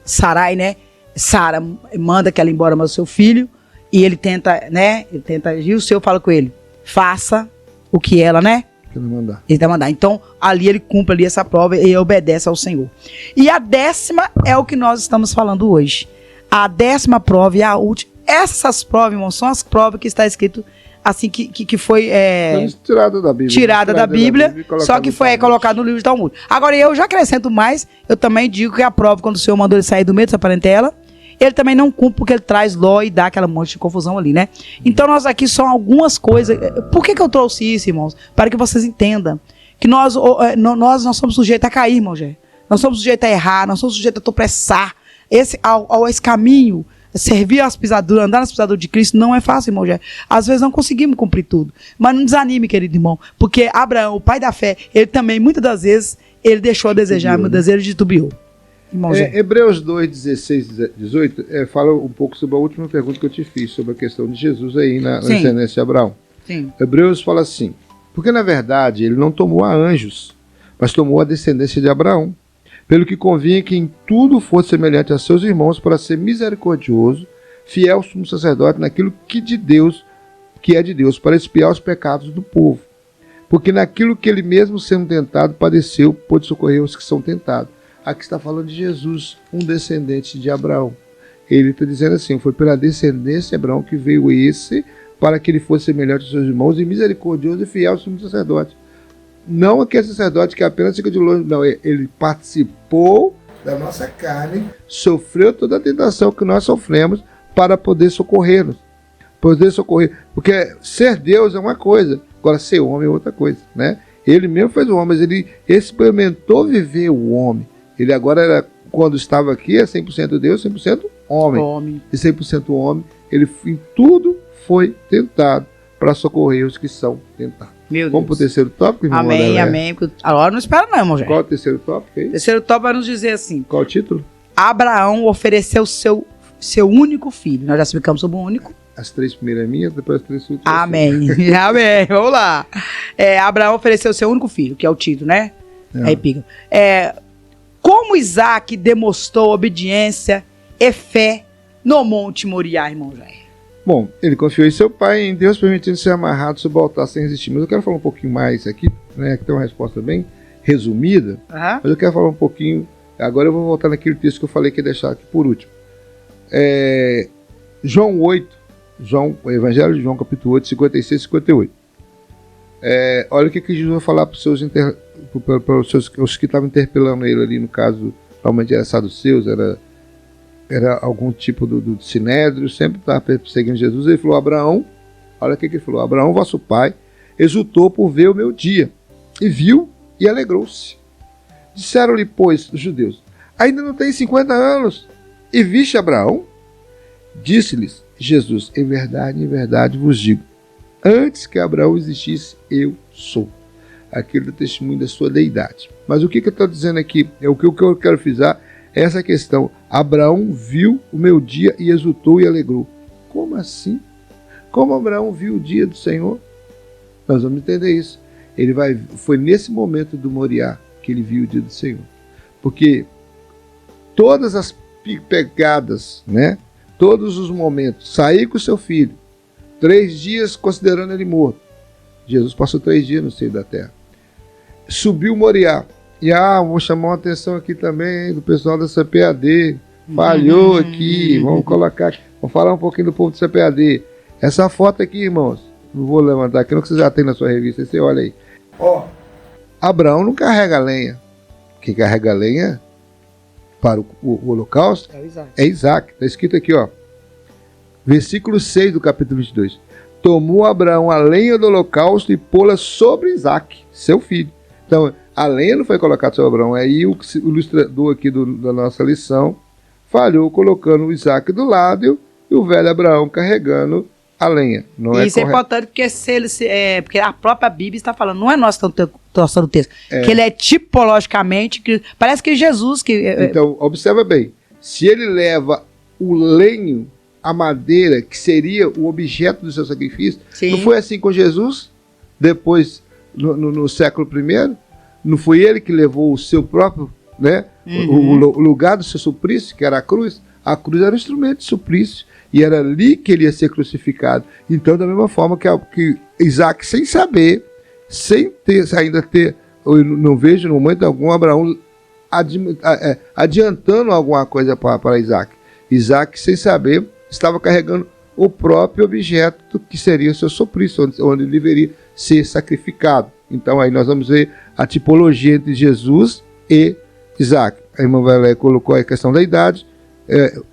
Sarai, né? Sara manda que ela embora mais o seu filho, e ele tenta, né? Ele tenta agir, o Senhor fala com ele, faça o que ela, né? Ele vai mandar. Então, ali ele cumpre ali essa prova e obedece ao Senhor. E a 10ª é o que nós estamos falando hoje. A 10ª prova e a última. Essas provas, irmão, são as provas que está escrito assim, que foi tirada da Bíblia, só que foi colocado no livro de Talmud. Agora, eu já acrescento mais, eu também digo que a prova, quando o Senhor mandou ele sair do meio dessa parentela, ele também não cumpre porque ele traz Ló e dá aquela monte de confusão ali, né? Então, nós aqui são algumas coisas. Por que eu trouxe isso, irmãos? Para que vocês entendam que nós somos sujeitos a cair, irmão, Gé. Nós somos sujeitos a errar, nós somos sujeitos a tropeçar. Esse caminho, servir às pisaduras, andar nas pisaduras de Cristo, não é fácil, irmão Gé. Às vezes não conseguimos cumprir tudo. Mas não desanime, querido irmão, porque Abraão, o pai da fé, ele também, muitas das vezes, ele deixou a desejar, muitas vezes ele titubeou. Hebreus 2, 16 e 18 fala um pouco sobre a última pergunta que eu te fiz, sobre a questão de Jesus aí na descendência de Abraão. Sim. Hebreus fala assim, porque na verdade ele não tomou a anjos, mas tomou a descendência de Abraão, pelo que convinha que em tudo fosse semelhante a seus irmãos, para ser misericordioso, fiel sumo sacerdote naquilo que é de Deus, para expiar os pecados do povo. Porque naquilo que ele mesmo sendo tentado padeceu, pôde socorrer os que são tentados. Aqui está falando de Jesus, um descendente de Abraão. Ele está dizendo assim, foi pela descendência de Abraão que veio esse, para que ele fosse semelhante aos seus irmãos, e misericordioso e fiel sumo sacerdote. Não aquele sacerdote que apenas fica de longe, não, ele participou da nossa carne, sofreu toda a tentação que nós sofremos para poder socorrer-nos. Porque ser Deus é uma coisa, agora ser homem é outra coisa, né? Ele mesmo fez o homem, mas ele experimentou viver o homem. Ele agora, quando estava aqui, é 100% Deus, 100% homem. E 100% homem, ele em tudo foi tentado para socorrer os que são tentados. Vamos para o terceiro tópico, irmão? Amém, amém. Agora não espera não, irmão. Qual é o terceiro tópico? O terceiro tópico vai nos dizer assim. Qual o título? Abraão ofereceu seu único filho. Nós já explicamos sobre o único. As 3 primeiras minhas, depois as 3 últimas. Amém. Amém. Vamos lá. Abraão ofereceu seu único filho, que é o Tito, né? Aí pica. Como Isaac demonstrou obediência e fé no Monte Moriá, irmão Jair? Bom, ele confiou em seu pai, em Deus, permitindo ser amarrado sobre o altar sem resistir. Mas eu quero falar um pouquinho mais aqui, né? Que tem uma resposta bem resumida. Mas eu quero falar um pouquinho. Agora eu vou voltar naquele texto que eu falei que ia deixar aqui por último. João 8. O Evangelho de João, capítulo 8, 56 e 58. Olha o que Jesus vai falar para os que estavam interpelando ele ali, no caso, realmente era saduceus, era algum tipo do sinédrio, sempre estava perseguindo Jesus. Ele falou, Abraão, olha o que ele falou, Abraão, vosso pai, exultou por ver o meu dia, e viu e alegrou-se. Disseram-lhe, pois, os judeus, ainda não tem 50 anos, e viste Abraão? Disse-lhes Jesus, em verdade vos digo, antes que Abraão existisse, eu sou. Aquele do testemunho da sua deidade. Mas o que eu estou dizendo aqui, o que eu quero frisar, é essa questão. Abraão viu o meu dia e exultou e alegrou. Como assim? Como Abraão viu o dia do Senhor? Nós vamos entender isso. Foi nesse momento do Moriá que ele viu o dia do Senhor. Porque todas as pegadas, né? Todos os momentos, sair com o seu filho, 3 dias considerando ele morto. Jesus passou 3 dias no seio da terra. Subiu Moriá. E vou chamar uma atenção aqui também do pessoal da CPAD. Falhou aqui. Vamos colocar aqui. Vamos falar um pouquinho do povo do CPAD. Essa foto aqui, irmãos. Não vou levantar aqui, não, que você já tem na sua revista. Você olha aí. Abraão não carrega lenha. Quem carrega lenha para o holocausto é Isaac. Está escrito aqui, versículo 6 do capítulo 22. Tomou Abraão a lenha do holocausto e pô-la sobre Isaac, seu filho. Então, a lenha não foi colocada sobre Abraão. Aí o ilustrador aqui da nossa lição falhou colocando o Isaac do lado e o velho Abraão carregando a lenha. Isso é importante porque, porque a própria Bíblia está falando, não é nós que estamos torcendo o texto, que ele é tipologicamente, parece que Jesus... Então, observa bem, se ele leva o lenho, a madeira, que seria o objeto do seu sacrifício, não foi assim com Jesus? Depois, no século I, não foi ele que levou o seu próprio, né, o lugar do seu suplício, que era a cruz? A cruz era um instrumento de suplício, e era ali que ele ia ser crucificado. Então, da mesma forma que Isaac, sem saber, sem ainda ter, eu não vejo no momento algum Abraão adiantando alguma coisa para Isaac. Isaac, sem saber, estava carregando o próprio objeto que seria o seu suplício, onde ele deveria ser sacrificado. Então aí nós vamos ver a tipologia entre Jesus e Isaac. A irmã Valéria colocou a questão da idade,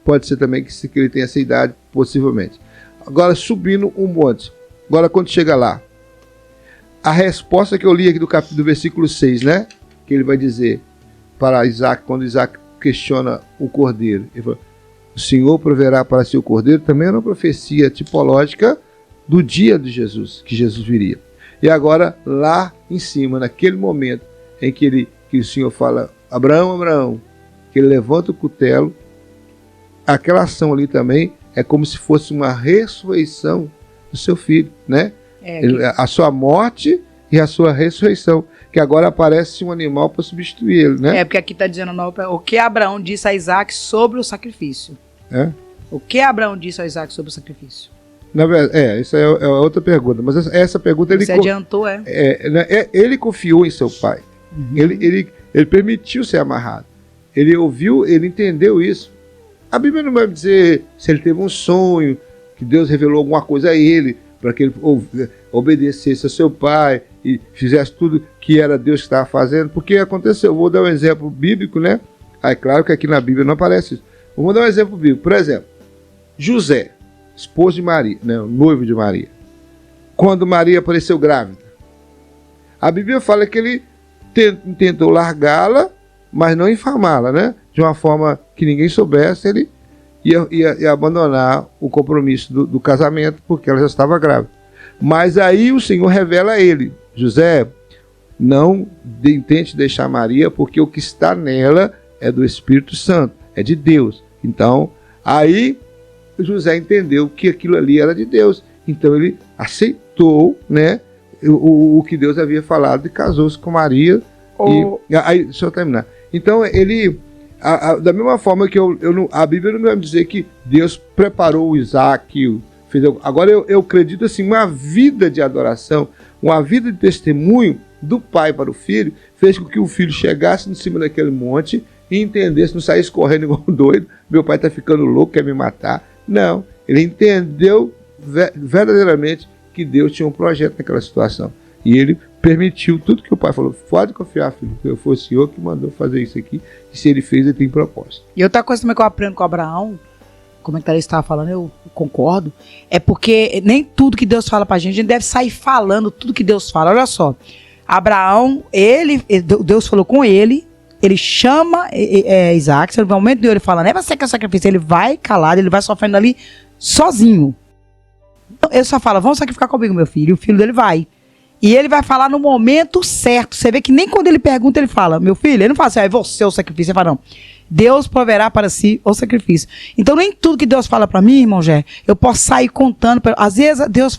pode ser também que ele tenha essa idade, possivelmente. Agora, subindo um monte, agora quando chega lá, a resposta que eu li aqui do versículo 6, né, que ele vai dizer para Isaac, quando Isaac questiona o cordeiro, ele fala, o Senhor proverá para si o cordeiro, também era uma profecia tipológica do dia de Jesus, que Jesus viria. E agora, lá em cima, naquele momento em que o Senhor fala, Abraão, Abraão, que ele levanta o cutelo, aquela ação ali também é como se fosse uma ressurreição do seu filho, né? A sua morte e a sua ressurreição, que agora aparece um animal para substituir ele, né? Porque aqui está dizendo o que Abraão disse a Isaac sobre o sacrifício. O que Abraão disse a Isaac sobre o sacrifício? Na verdade, isso é outra pergunta, mas essa pergunta ele adiantou, ele confiou em seu pai. Ele permitiu ser amarrado. Ele ouviu, ele entendeu isso. A Bíblia não vai dizer se ele teve um sonho, que Deus revelou alguma coisa a ele, para que ele obedecesse a seu pai e fizesse tudo que era Deus que estava fazendo, porque aconteceu. Vou dar um exemplo bíblico, né? É claro que aqui na Bíblia não aparece isso. Vou dar um exemplo bíblico. Por exemplo, José, esposo de Maria, né, noivo de Maria. Quando Maria apareceu grávida, a Bíblia fala que ele tentou largá-la, mas não infamá-la, né? De uma forma que ninguém soubesse, ele ia abandonar o compromisso do casamento, porque ela já estava grávida. Mas aí o Senhor revela a ele, José, não tente deixar Maria, porque o que está nela é do Espírito Santo, é de Deus. Então, aí José entendeu que aquilo ali era de Deus. Então ele aceitou, né, o que Deus havia falado e casou-se com Maria. Aí, deixa eu terminar. Então ele, da mesma forma que a Bíblia não vai dizer que Deus preparou o Isaac, agora eu acredito assim, uma vida de adoração, uma vida de testemunho do pai para o filho, fez com que o filho chegasse em cima daquele monte e entendesse, não saísse correndo igual um doido, meu pai está ficando louco, quer me matar. Não, ele entendeu verdadeiramente que Deus tinha um projeto naquela situação. E ele permitiu tudo que o pai falou. Pode confiar, filho, foi o Senhor que mandou fazer isso aqui, e se ele fez, ele tem propósito. E outra coisa também que eu aprendo com Abraão, como é que Thalita estava falando, eu concordo, é porque nem tudo que Deus fala pra gente, a gente deve sair falando tudo que Deus fala. Olha só, Abraão, Deus falou com ele, ele chama Isaac, no momento de ele fala, não é você que é o sacrifício, ele vai calado, ele vai sofrendo ali sozinho. Ele só fala, vamos sacrificar comigo, meu filho, e o filho dele vai. E ele vai falar no momento certo. Você vê que nem quando ele pergunta, ele fala, meu filho, ele não fala assim, é você o sacrifício. Ele fala, não, Deus proverá para si o sacrifício. Então, nem tudo que Deus fala para mim, irmão Jé, eu posso sair contando. Às vezes, Deus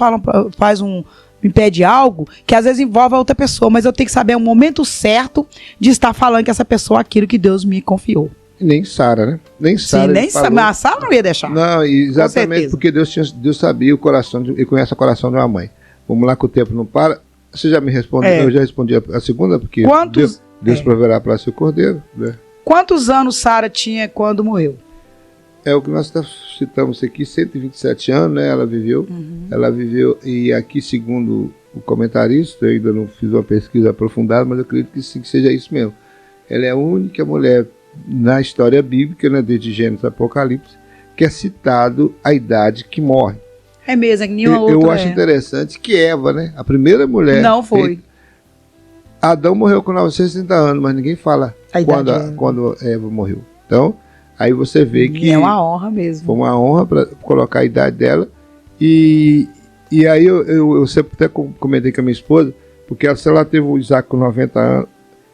me pede algo que às vezes envolve a outra pessoa, mas eu tenho que saber o momento certo de estar falando com essa pessoa aquilo que Deus me confiou. Nem Sara, né? Nem Sara. Sim, nem Sara. Mas a Sara não ia deixar. Não, exatamente porque Deus sabia o coração, e conhece o coração de uma mãe. Vamos lá que o tempo não para. Você já me respondeu, eu já respondi a segunda, porque Deus proverá para si o cordeiro. Né? Quantos anos Sara tinha quando morreu? É o que nós citamos aqui, 127 anos, né? Ela viveu. Ela viveu, e aqui, segundo o comentarista, eu ainda não fiz uma pesquisa aprofundada, mas eu acredito que sim, que seja isso mesmo. Ela é a única mulher na história bíblica, né, desde Gênesis a Apocalipse, que é citado a idade que morre. É mesmo, é que nenhuma outra. Eu acho interessante que Eva, né, a primeira mulher... Não foi. Adão morreu com 960 anos, mas ninguém fala quando Eva morreu. Então, aí você vê que... É uma honra mesmo. Foi uma honra para colocar a idade dela. E aí eu sempre até comentei com a minha esposa, porque ela teve o Isaac com 90 anos,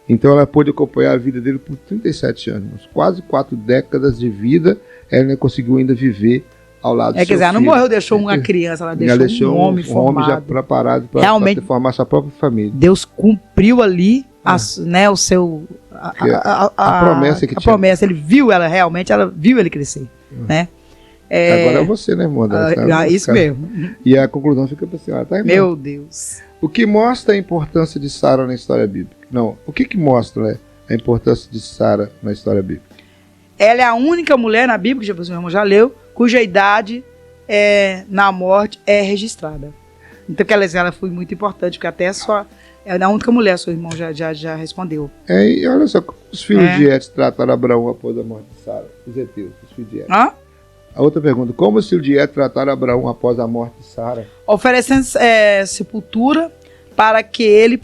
então ela pôde acompanhar a vida dele por 37 anos. Quase 4 décadas de vida, ela conseguiu ainda viver ao lado do seu quer dizer, ela não filho. morreu, deixou uma criança, ela deixou um homem formado. Um homem já preparado para formar sua própria família. Deus cumpriu ali né, o seu... A promessa que tinha. A promessa, ele viu ela realmente, ela viu ele crescer, né? Agora é você, né, irmã? Isso mesmo. E a conclusão fica para a senhora, tá, irmã? Meu Deus. O que mostra a importância de Sara na história bíblica? Não, o que mostra, né, a importância de Sara na história bíblica? Ela é a única mulher na Bíblia, que o meu irmão já leu, cuja idade na morte é registrada. Então, ela foi muito importante, porque até é a única mulher, seu irmão já respondeu. E olha só, como os filhos de Et trataram Abraão após a morte de Sara? Os heteus, os filhos de Et. A outra pergunta, como os filhos de Et trataram Abraão após a morte de Sara? Oferecendo sepultura para que ele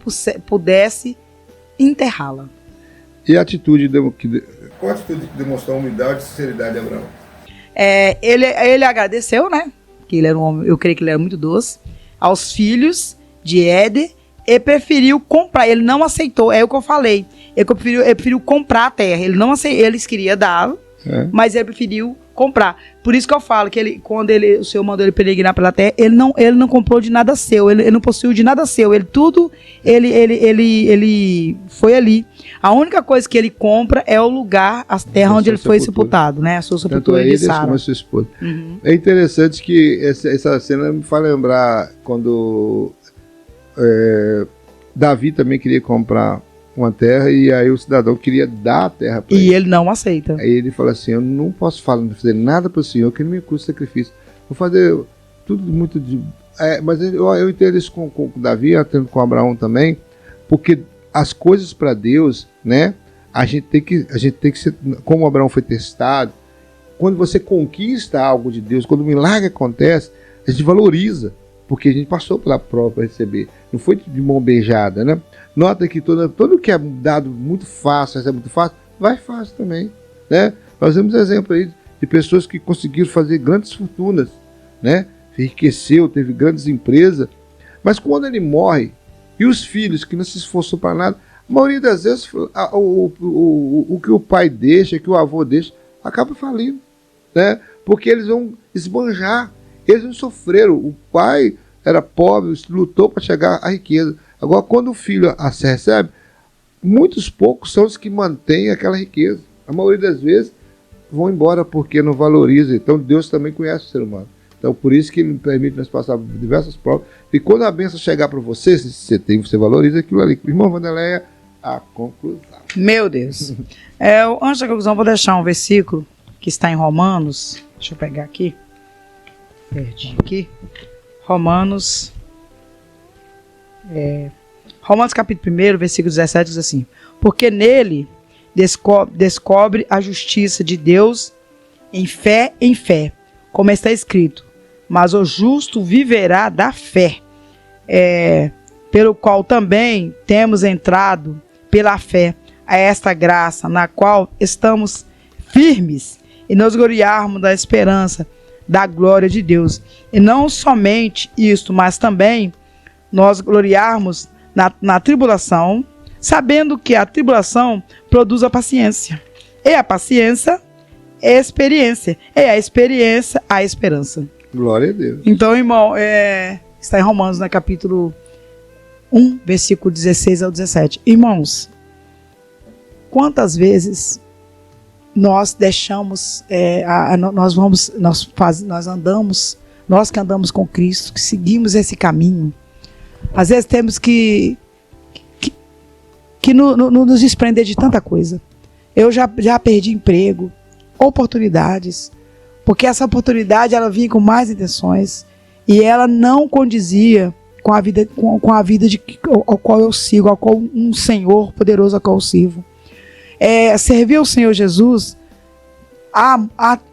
pudesse enterrá-la. E a atitude qual a atitude que demonstrou a humildade e sinceridade de Abraão? Ele agradeceu, né? Que ele era um homem, eu creio que ele era muito doce, aos filhos de Éder, e preferiu comprar. Ele não aceitou, é o que eu falei. Ele preferiu comprar a terra. Ele não aceitou, eles queriam dar, mas ele preferiu comprar. Por isso que eu falo que quando o Senhor mandou ele peregrinar pela terra, ele não comprou de nada seu, ele não possuiu de nada seu, ele foi ali. A única coisa que ele compra é o lugar, a terra onde ele foi sepultado, né? A sua sepultura de Sara. Como a sua esposa. É interessante que essa cena me faz lembrar quando Davi também queria comprar uma terra, e aí o cidadão queria dar a terra para ele. E ele não aceita. Aí ele fala assim, eu não posso fazer nada para o Senhor que não me custe sacrifício. Vou fazer tudo muito mas eu entendo isso com Davi, eu entendo com Abraão também, porque as coisas para Deus, né, a gente tem que ser, como Abraão foi testado, quando você conquista algo de Deus, quando o milagre acontece, a gente valoriza, porque a gente passou pela prova para receber, não foi de mão beijada, né? Nota que todo que é dado muito fácil, recebe muito fácil, vai fácil também, né? Nós temos exemplo aí de pessoas que conseguiram fazer grandes fortunas, né? Enriqueceu, teve grandes empresas, mas quando ele morre, e os filhos que não se esforçou para nada, a maioria das vezes o que o pai deixa, que o avô deixa, acaba falindo, né? Porque eles vão esbanjar, eles não sofreram. O pai era pobre, lutou para chegar à riqueza. Agora, quando o filho a se recebe, muitos poucos são os que mantêm aquela riqueza. A maioria das vezes vão embora porque não valoriza. Então, Deus também conhece o ser humano. Então, por isso que Ele permite nós passar por diversas provas. E quando a bênção chegar para você, se você tem, você valoriza aquilo ali. Irmão Vandeléia, a conclusão. Meu Deus. Antes da conclusão, vou deixar um versículo que está em Romanos. Deixa eu pegar aqui. Perdi aqui. Romanos capítulo 1, versículo 17, diz assim: porque nele descobre a justiça de Deus em fé, como está escrito, mas o justo viverá da fé, pelo qual também temos entrado pela fé a esta graça na qual estamos firmes e nos gloriarmos da esperança da glória de Deus. E não somente isto, mas também nós gloriarmos na tribulação, sabendo que a tribulação produz a paciência. E a paciência é a experiência. E a experiência, a esperança. Glória a Deus. Então, irmão, está em Romanos, no capítulo 1, versículo 16 ao 17. Irmãos, quantas vezes nós deixamos, nós que andamos com Cristo, que seguimos esse caminho, às vezes temos que nos desprender de tanta coisa. Eu já perdi emprego, oportunidades, porque essa oportunidade ela vinha com mais intenções e ela não condizia com a vida ao qual eu sigo, ao qual um Senhor poderoso ao qual eu sirvo. Servir ao Senhor Jesus,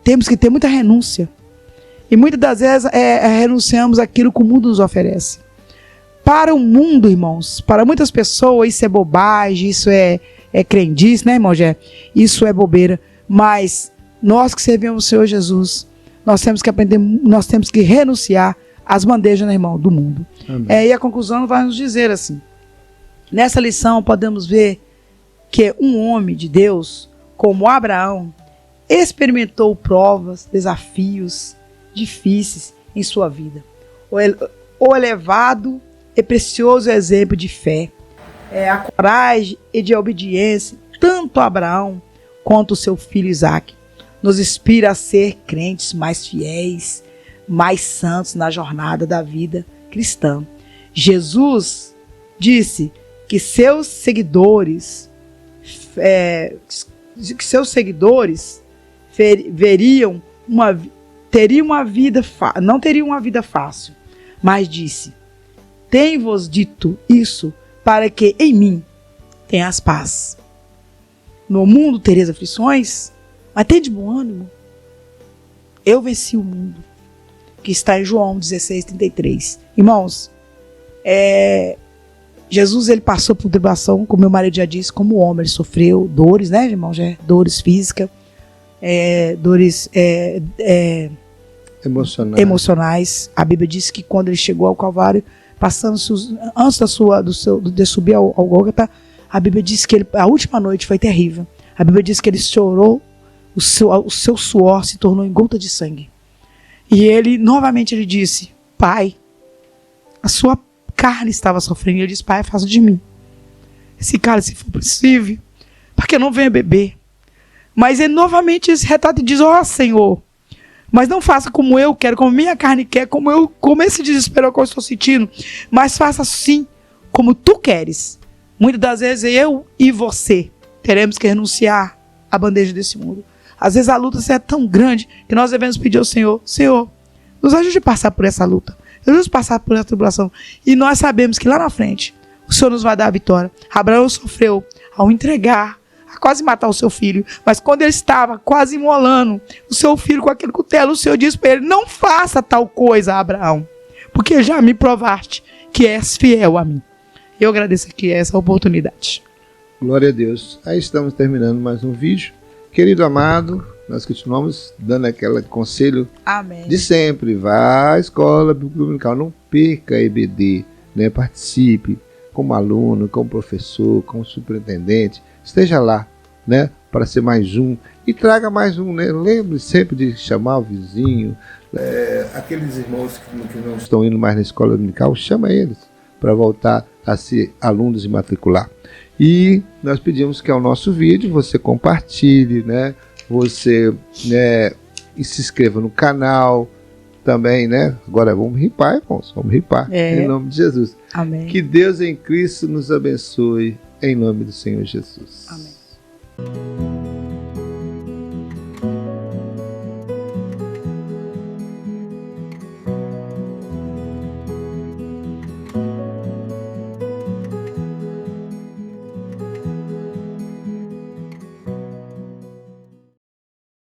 temos que ter muita renúncia. E muitas das vezes renunciamos àquilo que o mundo nos oferece. Para o mundo, irmãos, para muitas pessoas isso é bobagem, isso é crendice, né, irmão Gé? Isso é bobeira. Mas nós que servimos o Senhor Jesus, nós temos que aprender, nós temos que renunciar às bandejas, né, irmão, do mundo. E a conclusão vai nos dizer assim. Nessa lição podemos ver que um homem de Deus, como Abraão, experimentou provas, desafios difíceis em sua vida. O elevado e precioso exemplo de fé, a coragem e de obediência, tanto Abraão quanto o seu filho Isaque, nos inspira a ser crentes mais fiéis, mais santos na jornada da vida cristã. Jesus disse que seus seguidores não teriam uma vida fácil, mas disse: tenho-vos dito isso para que em mim tenhas paz. No mundo tereis aflições, mas tende bom ânimo. Eu venci o mundo. Que está em João 16:33. Irmãos, Jesus ele passou por tribulação, como meu marido já disse, como homem, ele sofreu dores, né, irmão? Dores físicas, dores emocionais. A Bíblia diz que quando ele chegou ao Calvário, antes de subir ao Gólgota, a Bíblia diz que a última noite foi terrível. A Bíblia diz que ele chorou, o seu suor se tornou em gota de sangue. E ele, novamente, ele disse: Pai, a sua carne estava sofrendo. E ele disse: Pai, faça de mim esse cálice, se for possível, para que eu não venha beber. Mas ele novamente se retrata e diz: ó Senhor, mas não faça como eu quero, como minha carne quer, como esse desespero que eu estou sentindo, mas faça assim como tu queres. Muitas das vezes eu e você teremos que renunciar à bandeja desse mundo. Às vezes a luta é tão grande que nós devemos pedir ao Senhor: Senhor, nos ajude a passar por essa luta, nos ajude a passar por essa tribulação. E nós sabemos que lá na frente o Senhor nos vai dar a vitória. Abraão sofreu ao entregar, a quase matar o seu filho, mas quando ele estava quase imolando o seu filho com aquele cutelo, o Senhor disse para ele: não faça tal coisa, Abraão, porque já me provaste que és fiel a mim. Eu agradeço aqui essa oportunidade. Glória a Deus. Aí estamos terminando mais um vídeo. Querido amado, nós continuamos dando aquele conselho Amém. De sempre. Vá à escola bíblica dominical, não perca a EBD, né? Participe como aluno, como professor, como superintendente. Esteja lá, né? Para ser mais um. E traga mais um, né? Lembre sempre de chamar o vizinho. Aqueles irmãos que não estão indo mais na escola dominical, chama eles para voltar a ser alunos e matricular. E nós pedimos que ao nosso vídeo você compartilhe, né? Você se inscreva no canal também, né? Agora vamos ripar, irmãos, vamos ripar, em nome de Jesus. Amém. Que Deus em Cristo nos abençoe, em nome do Senhor Jesus. Amém.